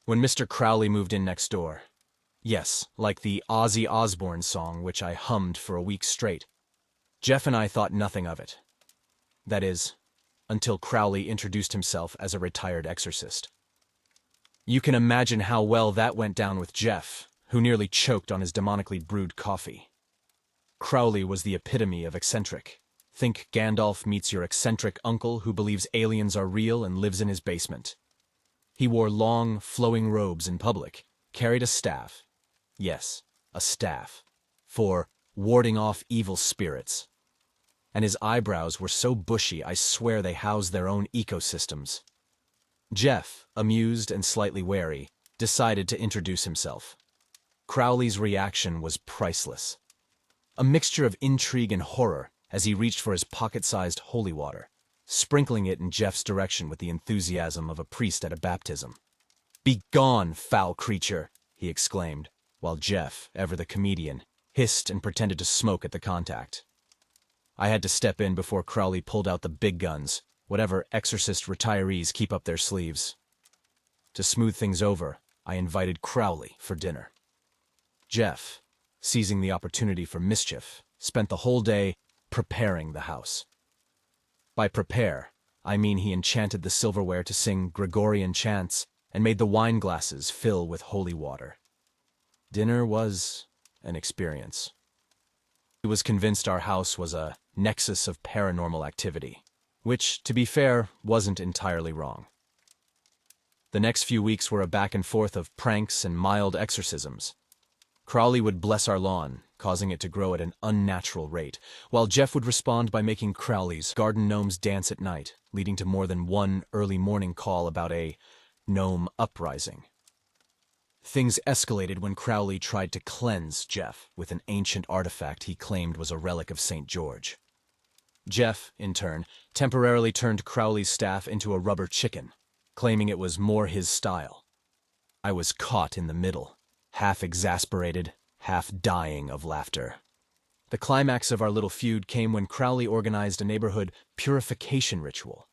when Mr. Crowley moved in next door. Yes, like the Ozzy Osbourne song which I hummed for a week straight. Jeff and I thought nothing of it. That is, until Crowley introduced himself as a retired exorcist. You can imagine how well that went down with Jeff, who nearly choked on his demonically brewed coffee. Crowley was the epitome of eccentric. Think Gandalf meets your eccentric uncle who believes aliens are real and lives in his basement. He wore long, flowing robes in public, carried a staff. Yes, a staff. For warding off evil spirits. And his eyebrows were so bushy I swear they housed their own ecosystems. Jeff, amused and slightly wary, decided to introduce himself. Crowley's reaction was priceless. A mixture of intrigue and horror as he reached for his pocket-sized holy water, sprinkling it in Jeff's direction with the enthusiasm of a priest at a baptism. "Begone, foul creature!" he exclaimed, while Jeff, ever the comedian, hissed and pretended to smoke at the contact. I had to step in before Crowley pulled out the big guns, whatever exorcist retirees keep up their sleeves. To smooth things over, I invited Crowley for dinner. Jeff, seizing the opportunity for mischief, spent the whole day preparing the house. By prepare, I mean he enchanted the silverware to sing Gregorian chants and made the wine glasses fill with holy water. Dinner was an experience. He was convinced our house was a nexus of paranormal activity, which, to be fair, wasn't entirely wrong. The next few weeks were a back and forth of pranks and mild exorcisms. Crowley would bless our lawn, causing it to grow at an unnatural rate, while Jeff would respond by making Crowley's garden gnomes dance at night, leading to more than one early morning call about a gnome uprising. Things escalated when Crowley tried to cleanse Jeff with an ancient artifact he claimed was a relic of St. George. Jeff, in turn, temporarily turned Crowley's staff into a rubber chicken, claiming it was more his style. I was caught in the middle, half exasperated, half dying of laughter. The climax of our little feud came when Crowley organized a neighborhood purification ritual.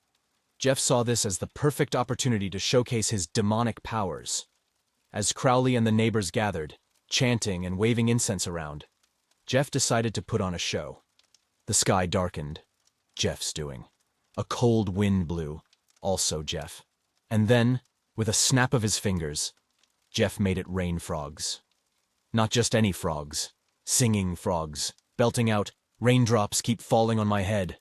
Jeff saw this as the perfect opportunity to showcase his demonic powers. As Crowley and the neighbors gathered, chanting and waving incense around, Jeff decided to put on a show. The sky darkened. Jeff's doing. A cold wind blew. Also Jeff. And then, with a snap of his fingers, Jeff made it rain frogs. Not just any frogs. Singing frogs, belting out, "Raindrops keep falling on my head."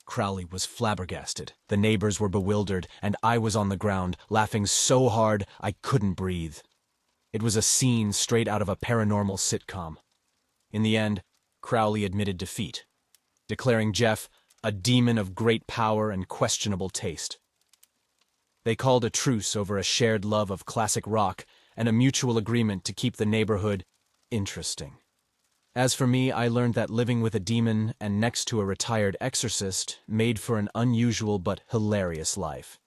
Crowley was flabbergasted. The neighbors were bewildered, and I was on the ground, laughing so hard I couldn't breathe. It was a scene straight out of a paranormal sitcom. In the end, Crowley admitted defeat, declaring Jeff a demon of great power and questionable taste. They called a truce over a shared love of classic rock and a mutual agreement to keep the neighborhood interesting. As for me, I learned that living with a demon and next to a retired exorcist made for an unusual but hilarious life.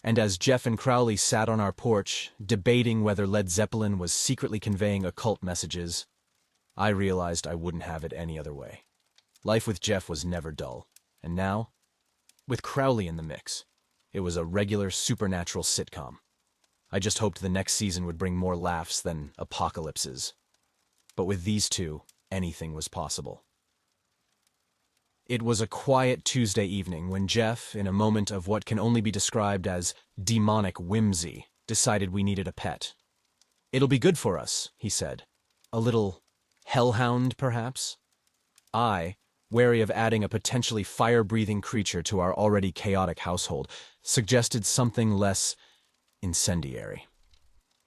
And as Jeff and Crowley sat on our porch, debating whether Led Zeppelin was secretly conveying occult messages, I realized I wouldn't have it any other way. Life with Jeff was never dull, and now, with Crowley in the mix, it was a regular supernatural sitcom. I just hoped the next season would bring more laughs than apocalypses. But with these two, anything was possible. It was a quiet Tuesday evening when Jeff, in a moment of what can only be described as demonic whimsy, decided we needed a pet. "It'll be good for us," he said. "A little hellhound, perhaps?" I, wary of adding a potentially fire-breathing creature to our already chaotic household, suggested something less incendiary.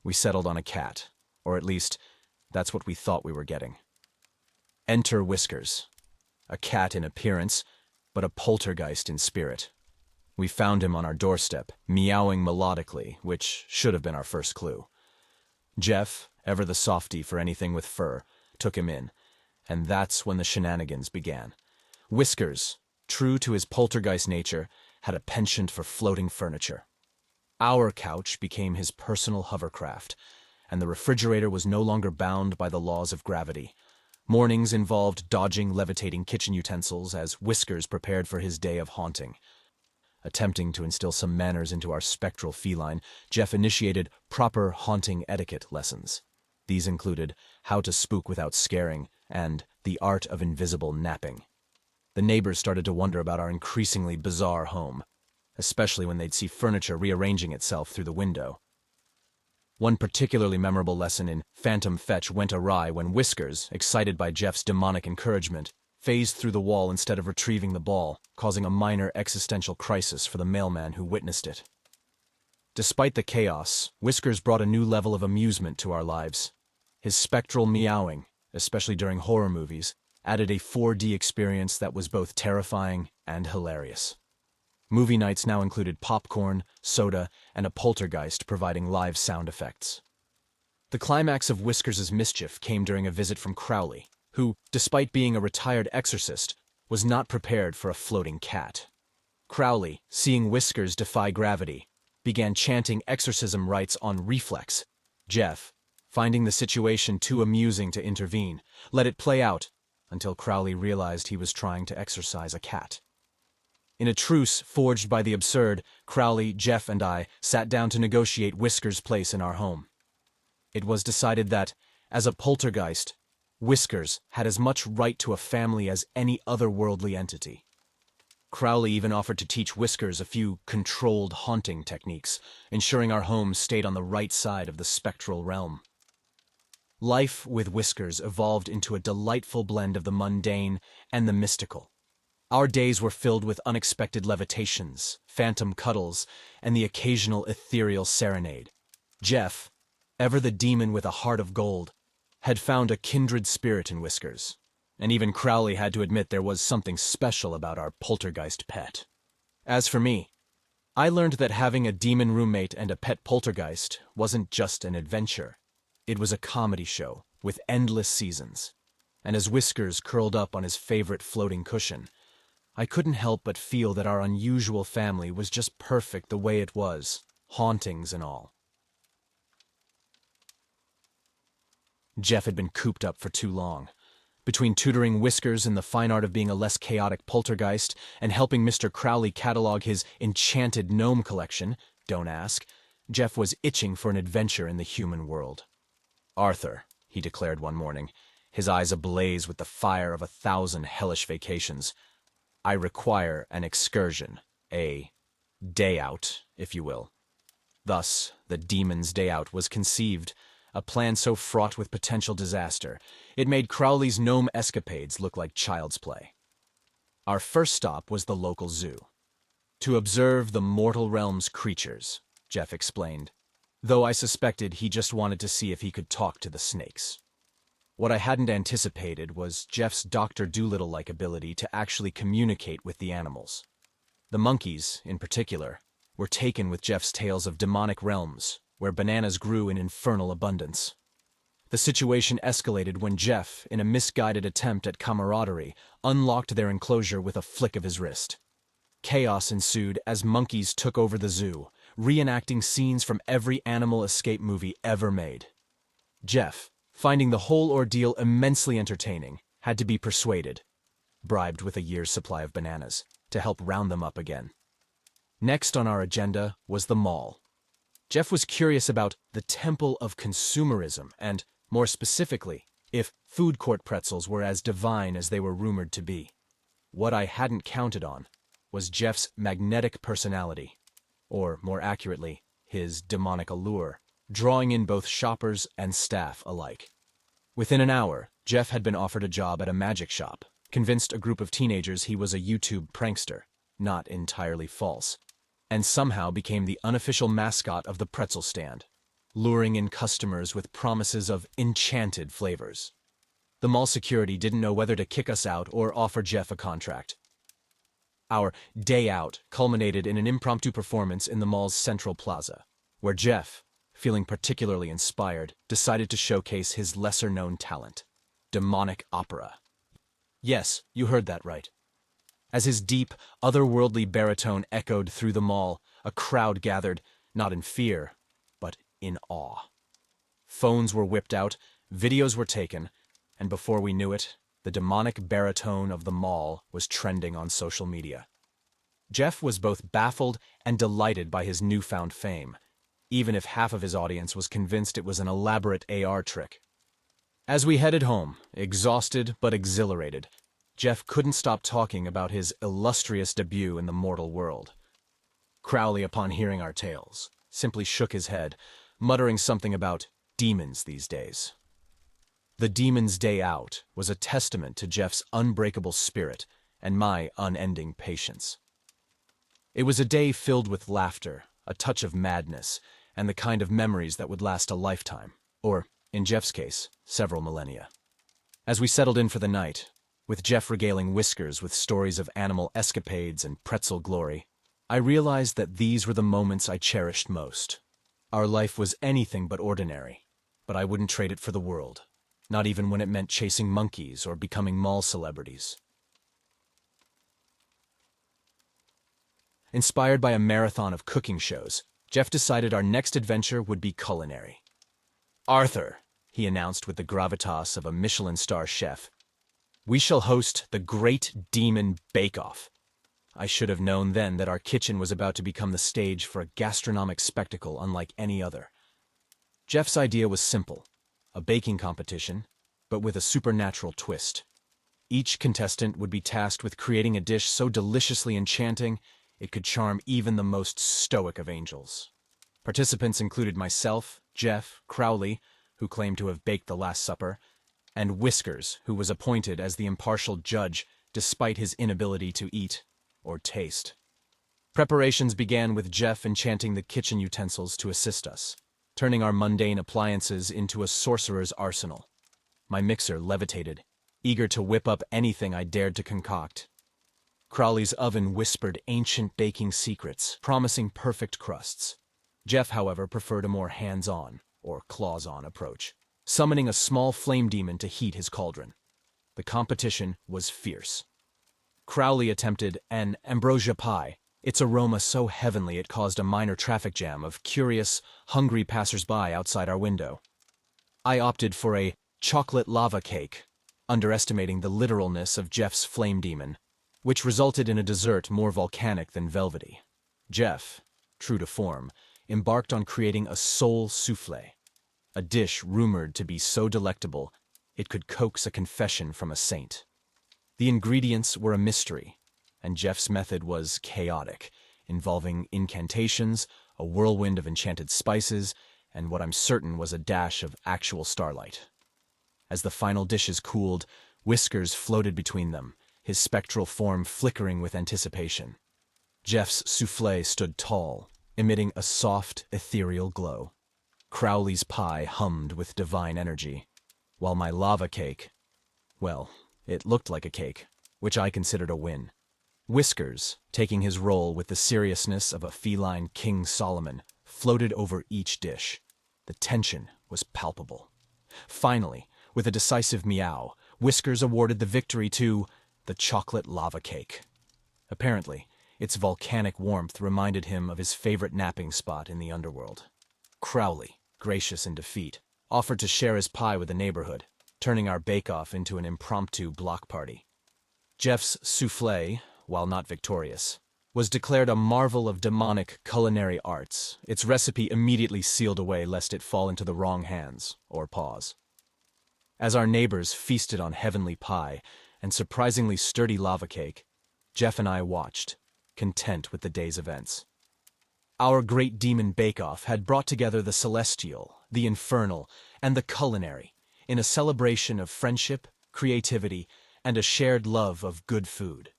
We settled on a cat, or at least, that's what we thought we were getting. Enter Whiskers. A cat in appearance, but a poltergeist in spirit. We found him on our doorstep, meowing melodically, which should have been our first clue. Jeff, ever the softy for anything with fur, took him in, and that's when the shenanigans began. Whiskers, true to his poltergeist nature, had a penchant for floating furniture. Our couch became his personal hovercraft, and the refrigerator was no longer bound by the laws of gravity. Mornings involved dodging levitating kitchen utensils as Whiskers prepared for his day of haunting. Attempting to instill some manners into our spectral feline, Jeff initiated proper haunting etiquette lessons. These included how to spook without scaring and the art of invisible napping. The neighbors started to wonder about our increasingly bizarre home, especially when they'd see furniture rearranging itself through the window. One particularly memorable lesson in Phantom Fetch went awry when Whiskers, excited by Jeff's demonic encouragement, phased through the wall instead of retrieving the ball, causing a minor existential crisis for the mailman who witnessed it. Despite the chaos, Whiskers brought a new level of amusement to our lives. His spectral meowing, especially during horror movies, added a 4D experience that was both terrifying and hilarious. Movie nights now included popcorn, soda, and a poltergeist providing live sound effects. The climax of Whiskers' mischief came during a visit from Crowley, who, despite being a retired exorcist, was not prepared for a floating cat. Crowley, seeing Whiskers defy gravity, began chanting exorcism rites on reflex. Jeff, finding the situation too amusing to intervene, let it play out until Crowley realized he was trying to exorcise a cat. In a truce forged by the absurd, Crowley, Jeff, and I sat down to negotiate Whiskers' place in our home. It was decided that, as a poltergeist, Whiskers had as much right to a family as any otherworldly entity. Crowley even offered to teach Whiskers a few controlled haunting techniques, ensuring our home stayed on the right side of the spectral realm. Life with Whiskers evolved into a delightful blend of the mundane and the mystical. Our days were filled with unexpected levitations, phantom cuddles, and the occasional ethereal serenade. Jeff, ever the demon with a heart of gold, had found a kindred spirit in Whiskers, and even Crowley had to admit there was something special about our poltergeist pet. As for me, I learned that having a demon roommate and a pet poltergeist wasn't just an adventure. It was a comedy show with endless seasons. And as Whiskers curled up on his favorite floating cushion, I couldn't help but feel that our unusual family was just perfect the way it was, hauntings and all. Jeff had been cooped up for too long. Between tutoring Whiskers in the fine art of being a less chaotic poltergeist and helping Mr. Crowley catalog his enchanted gnome collection, don't ask, Jeff was itching for an adventure in the human world. "Arthur," he declared one morning, his eyes ablaze with the fire of 1,000 hellish vacations, "I require an excursion, a day out, if you will." Thus, the Demon's Day Out was conceived, a plan so fraught with potential disaster, it made Crowley's gnome escapades look like child's play. Our first stop was the local zoo. To observe the mortal realm's creatures, Jeff explained, though I suspected he just wanted to see if he could talk to the snakes. What I hadn't anticipated was Jeff's Dr. Dolittle-like ability to actually communicate with the animals. The monkeys, in particular, were taken with Jeff's tales of demonic realms, where bananas grew in infernal abundance. The situation escalated when Jeff, in a misguided attempt at camaraderie, unlocked their enclosure with a flick of his wrist. Chaos ensued as monkeys took over the zoo, reenacting scenes from every animal escape movie ever made. Jeff, finding the whole ordeal immensely entertaining, had to be persuaded, bribed with a year's supply of bananas, to help round them up again. Next on our agenda was the mall. Jeff was curious about the temple of consumerism and, more specifically, if food court pretzels were as divine as they were rumored to be. What I hadn't counted on was Jeff's magnetic personality, or more accurately, his demonic allure, drawing in both shoppers and staff alike. Within an hour, Jeff had been offered a job at a magic shop, convinced a group of teenagers he was a YouTube prankster, not entirely false, and somehow became the unofficial mascot of the pretzel stand, luring in customers with promises of enchanted flavors. The mall security didn't know whether to kick us out or offer Jeff a contract. Our day out culminated in an impromptu performance in the mall's central plaza, where Jeff, feeling particularly inspired, decided to showcase his lesser-known talent, demonic opera. Yes, you heard that right. As his deep, otherworldly baritone echoed through the mall, a crowd gathered, not in fear, but in awe. Phones were whipped out, videos were taken, and before we knew it, the demonic baritone of the mall was trending on social media. Jeff was both baffled and delighted by his newfound fame, even if half of his audience was convinced it was an elaborate AR trick. As we headed home, exhausted but exhilarated, Jeff couldn't stop talking about his illustrious debut in the mortal world. Crowley, upon hearing our tales, simply shook his head, muttering something about demons these days. The Demon's Day Out was a testament to Jeff's unbreakable spirit and my unending patience. It was a day filled with laughter, a touch of madness, and the kind of memories that would last a lifetime, or, in Jeff's case, several millennia. As we settled in for the night, with Jeff regaling Whiskers with stories of animal escapades and pretzel glory, I realized that these were the moments I cherished most. Our life was anything but ordinary, but I wouldn't trade it for the world, not even when it meant chasing monkeys or becoming mall celebrities. Inspired by a marathon of cooking shows, Jeff decided our next adventure would be culinary. "Arthur," he announced with the gravitas of a Michelin star chef, "we shall host the Great Demon Bake-Off." I should have known then that our kitchen was about to become the stage for a gastronomic spectacle unlike any other. Jeff's idea was simple, a baking competition, but with a supernatural twist. Each contestant would be tasked with creating a dish so deliciously enchanting it could charm even the most stoic of angels. Participants included myself, Jeff, Crowley, who claimed to have baked the Last Supper, and Whiskers, who was appointed as the impartial judge despite his inability to eat or taste. Preparations began with Jeff enchanting the kitchen utensils to assist us, turning our mundane appliances into a sorcerer's arsenal. My mixer levitated, eager to whip up anything I dared to concoct. Crowley's oven whispered ancient baking secrets, promising perfect crusts. Jeff, however, preferred a more hands-on, or claws-on approach, summoning a small flame demon to heat his cauldron. The competition was fierce. Crowley attempted an ambrosia pie, its aroma so heavenly it caused a minor traffic jam of curious, hungry passers-by outside our window. I opted for a chocolate lava cake, underestimating the literalness of Jeff's flame demon, which resulted in a dessert more volcanic than velvety. Jeff, true to form, embarked on creating a soul soufflé, a dish rumored to be so delectable it could coax a confession from a saint. The ingredients were a mystery, and Jeff's method was chaotic, involving incantations, a whirlwind of enchanted spices, and what I'm certain was a dash of actual starlight. As the final dishes cooled, Whiskers floated between them, his spectral form flickering with anticipation. Jeff's soufflé stood tall, emitting a soft, ethereal glow. Crowley's pie hummed with divine energy, while my lava cake, well, it looked like a cake, which I considered a win. Whiskers, taking his role with the seriousness of a feline King Solomon, floated over each dish. The tension was palpable. Finally, with a decisive meow, Whiskers awarded the victory to the chocolate lava cake. Apparently, its volcanic warmth reminded him of his favorite napping spot in the underworld. Crowley, gracious in defeat, offered to share his pie with the neighborhood, turning our bake-off into an impromptu block party. Jeff's soufflé, while not victorious, was declared a marvel of demonic culinary arts, its recipe immediately sealed away lest it fall into the wrong hands or paws. As our neighbors feasted on heavenly pie and surprisingly sturdy lava cake, Jeff and I watched, content with the day's events. Our Great Demon Bake-Off had brought together the celestial, the infernal, and the culinary in a celebration of friendship, creativity, and a shared love of good food.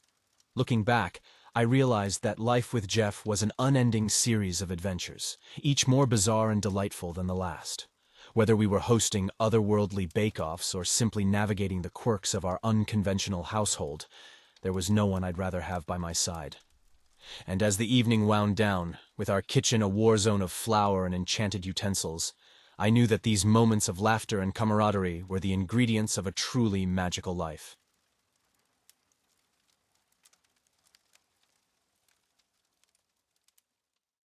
Looking back, I realized that life with Jeff was an unending series of adventures, each more bizarre and delightful than the last. Whether we were hosting otherworldly bake-offs or simply navigating the quirks of our unconventional household, there was no one I'd rather have by my side. And as the evening wound down, with our kitchen a war zone of flour and enchanted utensils, I knew that these moments of laughter and camaraderie were the ingredients of a truly magical life.